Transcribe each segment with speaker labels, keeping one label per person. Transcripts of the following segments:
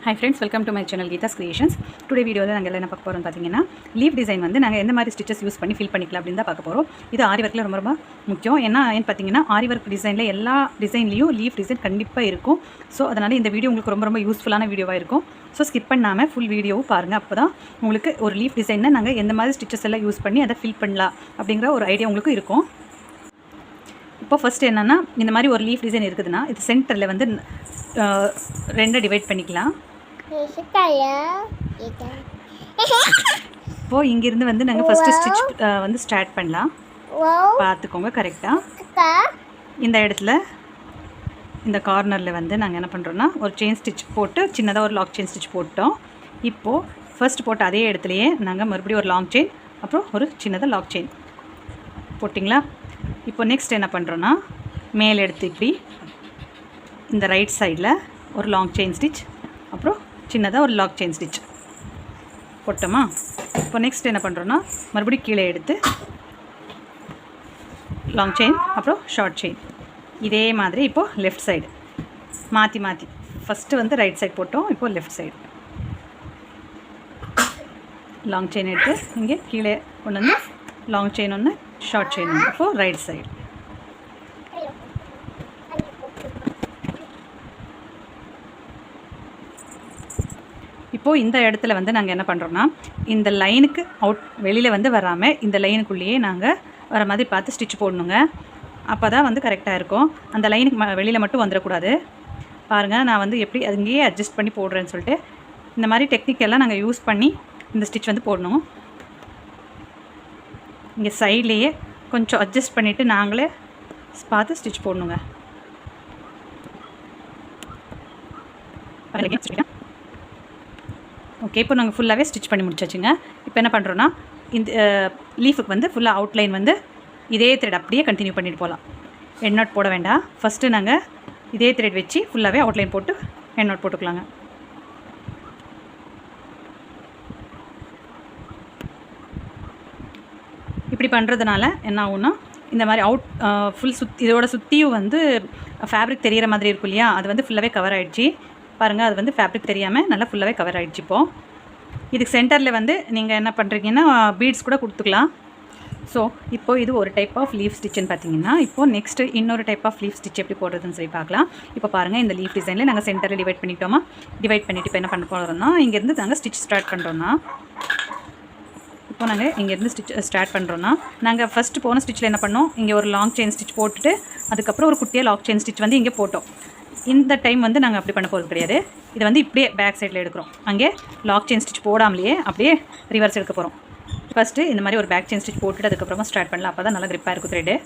Speaker 1: Hi friends, welcome to my channel Geetha's Creations. Today video la naanga enna paaka porom pathina leaf design vandu naanga endha mari stitches use panni fill pannikala appdi da paaka porom. Idu aari work la romba mukkiyam enna pathina aari work design la ella design liyum leaf design kandippa irukum. So adanal indha video ungalku romba useful ana video ah irukum. So skip pannama full video paarenga appoda ungalku or leaf design la naanga endha mari stitches ella use panni adha fill pannala அப்படிங்கற ஒரு idea உங்களுக்கு இருக்கும். இப்போ first என்னன்னா இந்த மாதிரி ஒரு leaf design இருக்குதுன்னா இது சென்டர்ல வந்து ரெண்டா டிவைட் பண்ணிக்கலாம். இப்போ இங்க இருந்து வந்து நாங்க ஃபர்ஸ்ட் ஸ்டிட்ச் வந்து ஸ்டார்ட் பண்ணலாம். பாத்துக்கோங்க கரெக்ட்டா. இந்த இடத்துல இந்த கார்னர்ல வந்து நாங்க என்ன பண்றோம்னா ஒரு செயின் ஸ்டிட்ச் போட்டு சின்னதா ஒரு லாக் செயின் ஸ்டிட்ச் போட்டோம். இப்போ ஃபர்ஸ்ட் போட்ட அதே இடத்துலயே நாங்க மறுபடியும் ஒரு லாங் செயின் அப்புறம் ஒரு சின்னதா லாக் செயின் போட்டிங்களா. இப்போ நெக்ஸ்ட் என்ன பண்ணுறோன்னா மேலே எடுத்து இப்படி இந்த ரைட் சைடில் ஒரு லாங் செயின் ஸ்டிச் அப்புறம் சின்னதாக ஒரு லாக் செயின் ஸ்டிச் போட்டோமா. இப்போ நெக்ஸ்ட் என்ன பண்ணுறோன்னா மறுபடியும் கீழே எடுத்து லாங் செயின் அப்புறம் ஷார்ட் செயின் இதே மாதிரி இப்போது லெஃப்ட் சைடு மாற்றி மாற்றி ஃபஸ்ட்டு வந்து ரைட் சைடு போட்டோம். இப்போது லெஃப்ட் சைடு லாங் செயின் எடுத்து இங்கே கீழே கொண்டு வந்து லாங் செயின் ஒன்று ஷார்ட் செயின் ஒன்று இப்போ ரைட் சைடு. இப்போது இந்த இடத்துல வந்து நாங்கள் என்ன பண்ணுறோன்னா இந்த லைனுக்கு வெளியில் வந்து வராமல் இந்த லைனுக்குள்ளேயே நாங்கள் வர மாதிரி பார்த்து ஸ்டிச் போடணுங்க. அப்போ தான் வந்து கரெக்டாக இருக்கும். அந்த லைனுக்கு வெளியில் மட்டும் வந்துடக்கூடாது. பாருங்கள் நான் வந்து எப்படி அங்கேயே அட்ஜஸ்ட் பண்ணி போடுறேன்னு சொல்லிட்டு இந்த மாதிரி டெக்னிக் எல்லாம் நாங்கள் யூஸ் பண்ணி இந்த ஸ்டிச் வந்து போடணும். இங்கே சைட்லேயே கொஞ்சம் அட்ஜஸ்ட் பண்ணிவிட்டு நாங்களே பார்த்து ஸ்டிச் போடணுங்க. ஓகே, இப்போ நாங்கள் ஃபுல்லாகவே ஸ்டிச் பண்ணி முடிச்சாச்சுங்க. இப்போ என்ன பண்ணுறோன்னா இந்த லீஃபுக்கு வந்து ஃபுல்லாக அவுட்லைன் வந்து இதே த்ரெட் அப்படியே கண்டினியூ பண்ணிட்டு போகலாம். எண்ட் நாட் போட வேண்டாம். ஃபஸ்ட்டு நாங்கள் இதே த்ரெட் வச்சு ஃபுல்லாகவே அவுட்லைன் போட்டு எண்ட் நாட் போட்டுக்கலாங்க. இப்படி பண்ணுறதுனால என்ன ஆகும்னா இந்த மாதிரி ஃபுல் இதோட சுற்றியும் வந்து ஃபேப்ரிக் தெரிகிற மாதிரி இருக்கும் இல்லையா, அது வந்து ஃபுல்லாகவே கவர் ஆகிடுச்சு. பாருங்கள், அது வந்து ஃபேப்ரிக் தெரியாமல் நல்லா ஃபுல்லாகவே கவர் ஆகிடுச்சு. இப்போது இதுக்கு சென்டரில் வந்து நீங்கள் என்ன பண்ணுறீங்கன்னா பீட்ஸ் கூட கொடுத்துக்கலாம். ஸோ இப்போது இது ஒரு டைப் ஆஃப் லீஃப் ஸ்டிச்சுன்னு பார்த்தீங்கன்னா இப்போது நெக்ஸ்ட்டு இன்னொரு டைப் ஆஃப் லீஃப் ஸ்டிச் எப்படி போடுறதுன்னு சொல்லி பார்க்கலாம். இப்போ பாருங்கள், இந்த லீஃப் டிசைனில் நாங்கள் சென்டரில் டிவைட் பண்ணிட்டோமா. டிவைட் பண்ணிவிட்டு இப்போ என்ன பண்ண போகிறோம்னா இங்கேருந்து நாங்கள் ஸ்டிச் ஸ்டார்ட் பண்ணுறோன்னா இப்போ நாங்கள் இங்கேருந்து ஸ்டிச் ஸ்டார்ட் பண்ணுறோன்னா நாங்கள் ஃபஸ்ட்டு போன ஸ்டிச்சில் என்ன பண்ணோம், இங்கே ஒரு லாங் செயின் ஸ்டிச் போட்டுட்டு அதுக்கப்புறம் ஒரு குட்டியாக லாக் செயின் ஸ்டிச் வந்து இங்கே போட்டோம். இந்த டைம் வந்து நாங்கள் அப்படி பண்ண போகிறது கிடையாது. இதை வந்து இப்படியே பேக் சைடில் எடுக்கிறோம். அங்கே லாக் செயின் ஸ்டிச் போடாமலேயே அப்படியே ரிவர்ஸ் எடுக்க போகிறோம். ஃபஸ்ட்டு இந்த மாதிரி ஒரு பேக் செயின் ஸ்டிச் போட்டுட்டு அதுக்கப்புறமா ஸ்டார்ட் பண்ணலாம். அப்போ தான் நல்லா கிரிப்பாக இருக்கும் த்ரெட்டு.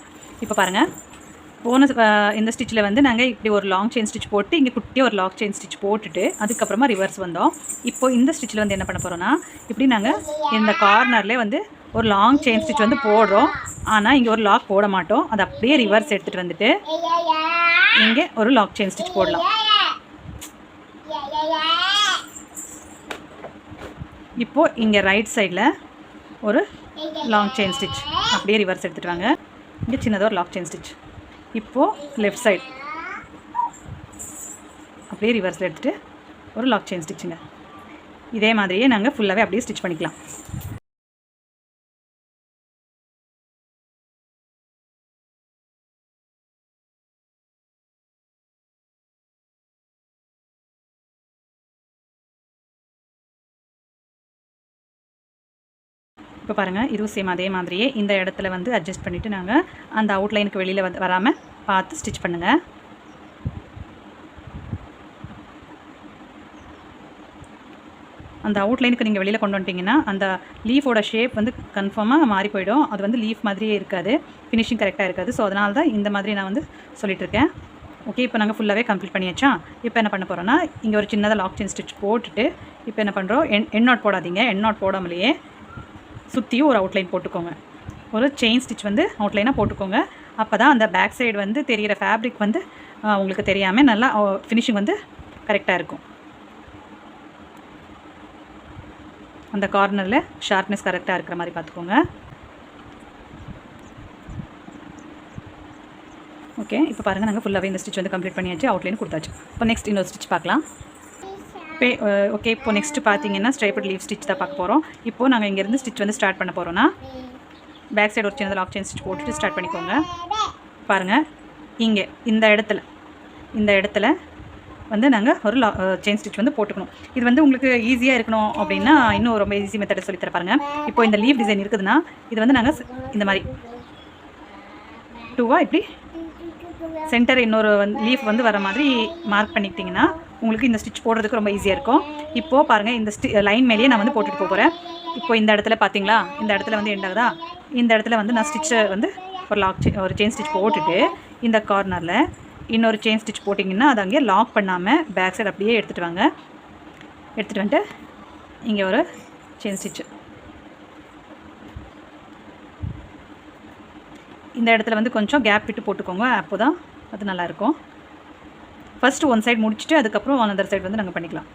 Speaker 1: இப்போ பாருங்கள், போன இந்த ஸ்டிச்சில் வந்து நாங்கள் இப்படி ஒரு லாங் செயின் ஸ்டிச் போட்டு இங்கே குட்டியாக ஒரு லாக் செயின் ஸ்டிச் போட்டுட்டு அதுக்கப்புறமா ரிவர்ஸ் வந்தோம். இப்போ இந்த ஸ்டிச்சில் வந்து என்ன பண்ண போகிறோன்னா இப்படி நாங்கள் இந்த கார்னர்லேயே வந்து ஒரு லாங் செயின் ஸ்டிச் வந்து போடுறோம். ஆனால் இங்கே ஒரு லாக் போட மாட்டோம். அது அப்படியே ரிவர்ஸ் எடுத்துகிட்டு வந்துட்டு இங்கே ஒரு லாக் செயின் ஸ்டிச் போடலாம். இப்போது இங்கே ரைட் சைடில் ஒரு லாங் செயின் ஸ்டிச் அப்படியே ரிவர்ஸ் எடுத்துகிட்டு வாங்க. இங்கே சின்னதாக ஒரு லாக் செயின் ஸ்டிச். இப்போது லெஃப்ட் சைடு அப்படியே ரிவர்ஸில் எடுத்துகிட்டு ஒரு லாக் செயின் ஸ்டிச்சுங்க. இதே மாதிரியே நாங்கள் ஃபுல்லாகவே அப்படியே ஸ்டிச் பண்ணிக்கலாம். இப்போ பாருங்கள், இதுவும் சேம் அதே மாதிரியே இந்த இடத்துல வந்து அட்ஜஸ்ட் பண்ணிவிட்டு நாங்கள் அந்த அவுட்லைனுக்கு வெளியில் வராமல் பார்த்து ஸ்டிச் பண்ணுங்கள். அந்த அவுட்லைனுக்கு நீங்கள் வெளியில் கொண்டு வந்துட்டிங்கன்னா அந்த லீஃபோட ஷேப் வந்து கன்ஃபார்மாக மாறி போயிடும். அது வந்து லீஃப் மாதிரியே இருக்காது, ஃபினிஷிங் கரெக்டாக இருக்காது. ஸோ அதனால தான் இந்த மாதிரி நான் வந்து சொல்லிகிட்ருக்கேன். ஓகே, இப்போ நாங்கள் ஃபுல்லாகவே கம்ப்ளீட் பண்ணியாச்சா. இப்போ என்ன பண்ண போகிறோன்னா இங்கே ஒரு சின்னதாக லாக் செயின் ஸ்டிச் போட்டுட்டு இப்போ என்ன பண்ணுறோம், எண்ட் நாட் போடாதீங்க. எண்ட் நாட் போடாமலேயே சுற்றியும் ஒரு அவுட்லைன் போட்டுக்கோங்க. ஒரு செயின் ஸ்டிச் வந்து அவுட்லைனாக போட்டுக்கோங்க. அப்போ தான் அந்த பேக் சைடு வந்து தெரிகிற ஃபேப்ரிக் வந்து உங்களுக்கு தெரியாமல் நல்லா ஃபினிஷிங் வந்து கரெக்டாக இருக்கும். அந்த கார்னரில் ஷார்ப்னஸ் கரெக்டாக இருக்கிற மாதிரி பார்த்துக்கோங்க. ஓகே, இப்போ பாருங்கள் நாங்கள் ஃபுல்லாகவே இந்த ஸ்டிச் வந்து கம்ப்ளீட் பண்ணியாச்சு, அவுட்லைன் கொடுத்தாச்சு. இப்போ நெக்ஸ்ட் இன்னொரு ஸ்டிச் பார்க்கலாம். ஓகே, இப்போ நெக்ஸ்ட்டு பார்த்தீங்கன்னா ஸ்ட்ரைப்டு லீஃப் ஸ்டிச் தான் பார்க்க போகிறோம். இப்போது நாங்கள் இங்கேருந்து ஸ்டிச் வந்து ஸ்டார்ட் பண்ண போகிறோன்னா, பேக் சைடு ஒரு சின்னதாக லாக் செயின் ஸ்டிச் போட்டுட்டு ஸ்டார்ட் பண்ணிக்கோங்க. பாருங்கள், இங்கே இந்த இடத்துல வந்து நாங்கள் ஒரு செயின் ஸ்டிச் வந்து போட்டுக்கணும். இது வந்து உங்களுக்கு ஈஸியாக இருக்கணும் அப்படின்னா இன்னும் ரொம்ப ஈஸி மெத்தட் சொல்லி தர பாருங்கள். இப்போ இந்த லீஃப் டிசைன் இருக்குதுன்னா இது வந்து நாங்கள் இந்த மாதிரி 2 இப்படி சென்டர் இன்னொரு லீஃப் வந்து வர மாதிரி மார்க் பண்ணிக்கிட்டிங்கன்னா உங்களுக்கு இந்த ஸ்டிச் போடுறதுக்கு ரொம்ப ஈஸியாக இருக்கும். இப்போது பாருங்கள், இந்த லைன் மேலேயே நான் வந்து போட்டுட்டு போகிறேன். இப்போ இந்த இடத்துல பார்த்தீங்களா, இந்த இடத்துல வந்து எண்ட் ஆகுதா, இந்த இடத்துல வந்து நான் ஸ்டிச்சை வந்து ஒரு செயின் ஸ்டிச் போட்டுட்டு இந்த கார்னரில் இன்னொரு செயின் ஸ்டிச் போட்டிங்கன்னா அது அங்கேயே லாக் பண்ணாமல் பேக் சைடு அப்படியே எடுத்துகிட்டு வந்துட்டு இங்கே ஒரு செயின் ஸ்டிச்சு இந்த இடத்துல வந்து கொஞ்சம் கேப் விட்டு போட்டுக்கோங்க. அப்போ தான் அது நல்லாயிருக்கும். ஃபஸ்ட்டு ஒன் சைடு முடிச்சுட்டு அதுக்கப்புறம் அனதர் சைடு வந்து நாங்கள் பண்ணிக்கலாம்.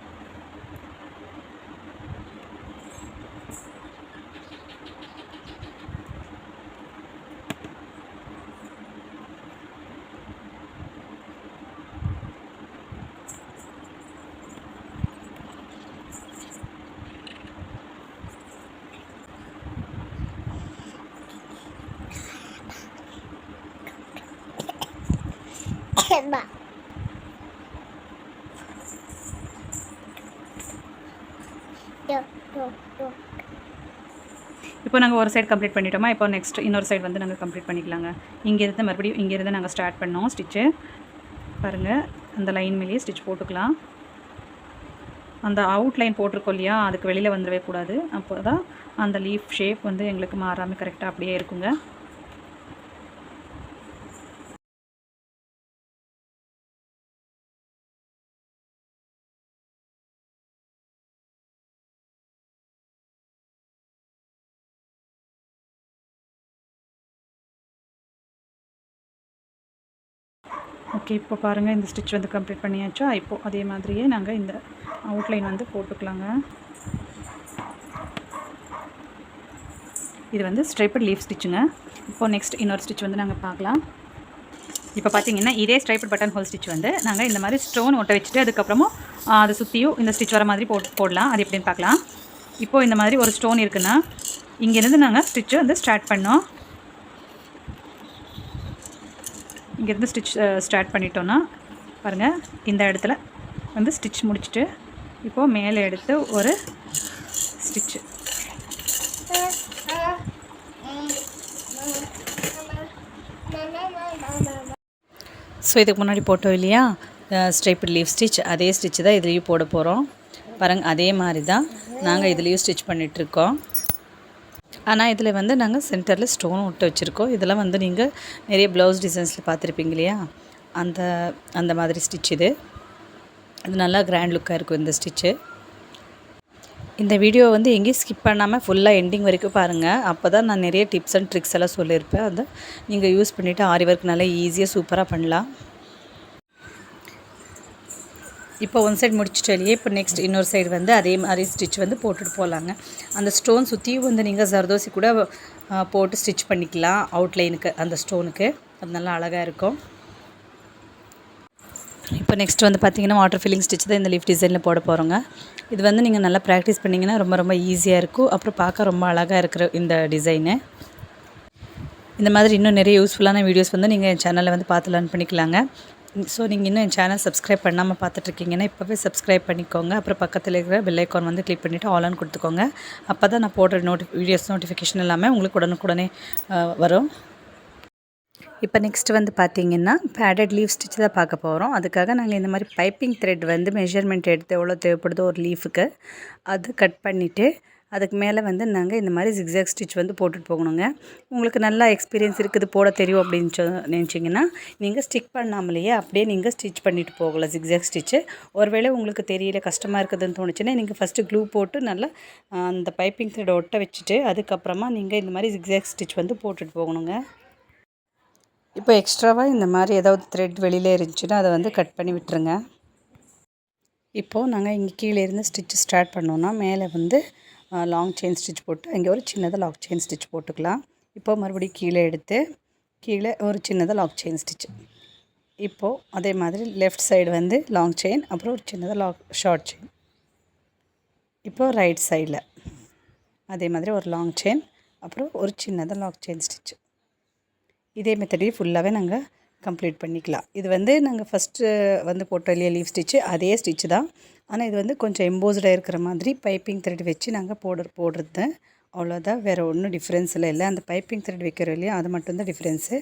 Speaker 1: இப்போ நாங்கள் ஒரு சைடு கம்ப்ளீட் பண்ணிட்டோமா. இப்போ நெக்ஸ்ட் இன்னொரு சைடு வந்து நாங்கள் கம்ப்ளீட் பண்ணிக்கலாங்க. இங்கேருந்து மறுபடியும் இங்கேருந்து நாங்கள் ஸ்டார்ட் பண்ணோம் ஸ்டிச்சு. பாருங்கள், அந்த லைன் மேலேயே ஸ்டிச் போட்டுக்கலாம். அந்த அவுட்லைன் போட்டிருக்கோம் இல்லையா, அதுக்கு வெளியில் வந்துடவே கூடாது. அப்போ தான் அந்த லீஃப் ஷேப் வந்து எங்களுக்கு மாறாமல் கரெக்டாக அப்படியே இருக்குங்க. ஓகே, இப்போ பாருங்கள், இந்த ஸ்டிச் வந்து கம்ப்ளீட் பண்ணியாச்சா. இப்போது அதே மாதிரியே நாங்கள் இந்த அவுட்லைன் வந்து போட்டுக்கலாங்க. இது வந்து ஸ்ட்ரைப்டு லீஃப் ஸ்டிச்சுங்க. இப்போது நெக்ஸ்ட் இன்னொரு ஸ்டிச் வந்து நாங்கள் பார்க்கலாம். இப்போ பார்த்தீங்கன்னா இதே ஸ்ட்ரைப்டு பட்டன் ஹோல் ஸ்டிச் வந்து நாங்கள் இந்த மாதிரி ஸ்டோன் ஒட்ட வச்சுட்டு அதுக்கப்புறமும் அதை சுற்றியும் இந்த ஸ்டிச் வர மாதிரி போடலாம். அது எப்படின்னு பார்க்கலாம். இப்போது இந்த மாதிரி ஒரு ஸ்டோன் இருக்குன்னா இங்கேருந்து நாங்கள் ஸ்டிச்சை வந்து ஸ்டார்ட் பண்ணோம். இங்கேருந்து ஸ்டிச் ஸ்டார்ட் பண்ணிட்டோன்னா பாருங்கள், இந்த இடத்துல வந்து ஸ்டிச் முடிச்சுட்டு இப்போது மேலே எடுத்து ஒரு ஸ்டிச்சு ஸோ இதுக்கு முன்னாடி போட்டோம் இல்லையா ஸ்ட்ரைப்டு லீஃப் ஸ்டிச், அதே ஸ்டிச் தான் இதுலேயும் போட போகிறோம். பாருங்கள், அதே மாதிரி தான் நாங்கள் இதுலேயும் ஸ்டிச் பண்ணிகிட்ருக்கோம். ஆனால் இதில் வந்து நாங்கள் சென்டரில் ஸ்டோன் விட்டு வச்சுருக்கோம். இதெல்லாம் வந்து நீங்கள் நிறைய ப்ளவுஸ் டிசைன்ஸில் பார்த்துருப்பீங்க இல்லையா, அந்த மாதிரி ஸ்டிச் இது நல்லா கிராண்ட் லுக்காக இருக்கும் இந்த ஸ்டிச்சு. இந்த வீடியோ வந்து எங்கேயும் ஸ்கிப் பண்ணாமல் ஃபுல்லாக எண்டிங் வரைக்கும் பாருங்கள். அப்போ தான் நான் நிறைய டிப்ஸ் அண்ட் ட்ரிக்ஸ் எல்லாம் சொல்லியிருப்பேன். அதை நீங்கள் யூஸ் பண்ணிவிட்டு ஆரி ஒர்க் நல்லா ஈஸியாக சூப்பராக பண்ணலாம். இப்போ ஒன் சைடு முடிச்சுட்டு இல்லையே, இப்போ நெக்ஸ்ட் இன்னொரு சைடு வந்து அதே மாதிரி ஸ்டிச் வந்து போட்டுட்டு போகலாங்க. அந்த ஸ்டோன் சுற்றியும் வந்து நீங்கள் ஜர்தோசி கூட போட்டு ஸ்டிச் பண்ணிக்கலாம் அவுட்லைனுக்கு, அந்த ஸ்டோனுக்கு. அது நல்லா அழகாக இருக்கும். இப்போ நெக்ஸ்ட் வந்து பார்த்திங்கன்னா வாட்டர் ஃபில்லிங் ஸ்டிச் தான் இந்த லீஃப் டிசைனில் போட போகிறோங்க. இது வந்து நீங்கள் நல்லா ப்ராக்டிஸ் பண்ணிங்கன்னா ரொம்ப ரொம்ப ஈஸியாக இருக்கும். அப்புறம் பார்க்க ரொம்ப அழகாக இருக்கிற இந்த டிசைனு. இந்த மாதிரி இன்னும் நிறைய யூஸ்ஃபுல்லான வீடியோஸ் வந்து நீங்கள் என் சேனலில் வந்து பார்த்து லேர்ன் பண்ணிக்கலாங்க. ஸோ நீங்கள் இன்னும் என் சேனல் சப்ஸ்கிரைப் பண்ணாமல் பார்த்துட்ருக்கீங்கன்னா இப்போவே சப்ஸ்கிரைப் பண்ணிக்கோங்க. அப்புறம் பக்கத்தில் இருக்கிற பெல் ஐக்கான் வந்து கிளிக் பண்ணிவிட்டு ஆல்னு கொடுத்துக்கோங்க. அப்போ தான் நான் போடுற வீடியோஸ் நோட்டிஃபிகேஷன் எல்லாமே உங்களுக்கு உடனுக்குடனே வரும். இப்போ நெக்ஸ்ட் வந்து பார்த்திங்கன்னா பேடட் லீஃப் ஸ்டிச் தான் பார்க்க போகிறோம். அதுக்காக நாங்கள் இந்த மாதிரி பைப்பிங் த்ரெட் வந்து மெஷர்மெண்ட் எடுத்து எவ்வளோ தேவைப்படுதோ ஒரு லீஃபுக்கு அது கட் பண்ணிவிட்டு அதுக்கு மேலே வந்து நாங்கள் இந்த மாதிரி ஜிக்ஸாக் ஸ்டிச் வந்து போட்டுட்டு போகணுங்க. உங்களுக்கு நல்லா எக்ஸ்பீரியன்ஸ் இருக்குது, போட தெரியும் அப்படின்னு நினச்சிங்கன்னா நீங்கள் ஸ்டிக் பண்ணாமலேயே அப்படியே நீங்கள் ஸ்டிச் பண்ணிவிட்டு போகலாம் ஜிக்ஸாக் ஸ்டிச்சு. ஒருவேளை உங்களுக்கு தெரியல, கஷ்டமாக இருக்குதுன்னு தோணுச்சுன்னா நீங்கள் ஃபஸ்ட்டு க்ளூ போட்டு நல்லா அந்த பைப்பிங் த்ரெட்டை ஒட்ட வச்சுட்டு அதுக்கப்புறமா நீங்கள் இந்த மாதிரி ஜிக்ஸாக் ஸ்டிச் வந்து போட்டுட்டு போகணுங்க. இப்போ எக்ஸ்ட்ராவாக இந்த மாதிரி ஏதாவது த்ரெட் வெளியில் இருந்துச்சுன்னா அதை வந்து கட் பண்ணி விட்டுருங்க. இப்போது நாங்கள் இங்கே கீழே இருந்து ஸ்டிச் ஸ்டார்ட் பண்ணோன்னா மேலே வந்து லாங் செயின் ஸ்டிச் போட்டு அங்கே ஒரு சின்னதாக லாக் செயின் ஸ்டிச் போட்டுக்கலாம். இப்போது மறுபடியும் கீழே எடுத்து கீழே ஒரு சின்னதாக லாக் செயின் ஸ்டிச். இப்போது அதே மாதிரி லெஃப்ட் சைடு வந்து லாங் செயின், அப்புறம் ஒரு சின்னதாக ஷார்ட் செயின். இப்போது ரைட் சைடில் அதே மாதிரி ஒரு லாங் செயின், அப்புறம் ஒரு சின்னதாக லாங் செயின் ஸ்டிச்சு. இதே மெத்தடே ஃபுல்லாகவே நாங்கள் கம்ப்ளீட் பண்ணிக்கலாம். இது வந்து நாங்கள் ஃபஸ்ட்டு வந்து போட்டோம் இல்லையா லீஃப் ஸ்டிச்சு, அதே ஸ்டிச்சு தான். ஆனால் இது வந்து கொஞ்சம் எம்போஸ்டாக இருக்கிற மாதிரி பைப்பிங் த்ரெட் வச்சு நாங்கள் போடுறது. அவ்வளோதான், வேறு ஒன்றும் டிஃப்ரென்ஸ் இல்லை. அந்த பைப்பிங் த்ரெட் வைக்கிறோம் இல்லையா, அது மட்டும்தான் டிஃப்ரென்ஸு.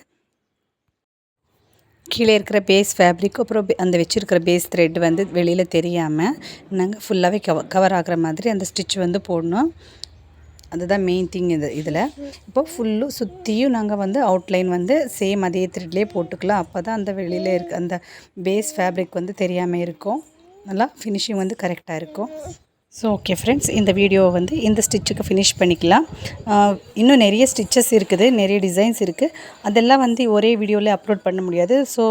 Speaker 1: கீழே இருக்கிற பேஸ் ஃபேப்ரிக் அப்புறம் அந்த வச்சுருக்கிற பேஸ் த்ரெட் வந்து வெளியில் தெரியாமல் நாங்கள் ஃபுல்லாகவே கவர் ஆகிற மாதிரி அந்த ஸ்டிச் வந்து போடணும். அதுதான் மெயின் திங் இதில். இப்போது ஃபுல்லும் சுற்றியும் நாங்கள் வந்து அவுட்லைன் வந்து சேம் அதே த்ரெட்லேயே போட்டுக்கலாம். அப்போ தான் அந்த வெளியில் இருக்க அந்த பேஸ் ஃபேப்ரிக் வந்து தெரியாமல் இருக்கும். நல்லா ஃபினிஷிங் வந்து கரெக்டாக இருக்கும். ஸோ ஓகே ஃப்ரெண்ட்ஸ், இந்த வீடியோவை வந்து இந்த ஸ்டிச்சுக்கு ஃபினிஷ் பண்ணிக்கலாம். இன்னும் நிறைய ஸ்டிச்சஸ் இருக்குது, நிறைய டிசைன்ஸ் இருக்குது. அதெல்லாம் வந்து ஒரே வீடியோவில் அப்லோட் பண்ண முடியாது. ஸோ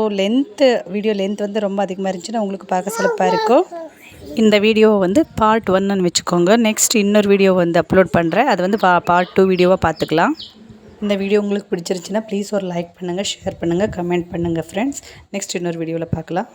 Speaker 1: வீடியோ லென்த் வந்து ரொம்ப அதிகமாக இருந்துச்சுன்னா உங்களுக்கு பார்க்க சிறப்பாக இருக்கும். இந்த வீடியோவை வந்து பார்ட் 1ன்னு வச்சுக்கோங்க. நெக்ஸ்ட் இன்னொரு வீடியோ வந்து அப்லோட் பண்ணுறேன், அது வந்து பார்ட் 2 வீடியோவாக பார்த்துக்கலாம். இந்த வீடியோ உங்களுக்கு பிடிச்சிருந்துச்சுன்னா ப்ளீஸ் ஒரு லைக் பண்ணுங்கள், ஷேர் பண்ணுங்கள், கமெண்ட் பண்ணுங்கள் ஃப்ரெண்ட்ஸ். நெக்ஸ்ட் இன்னொரு வீடியோவில் பார்க்கலாம்.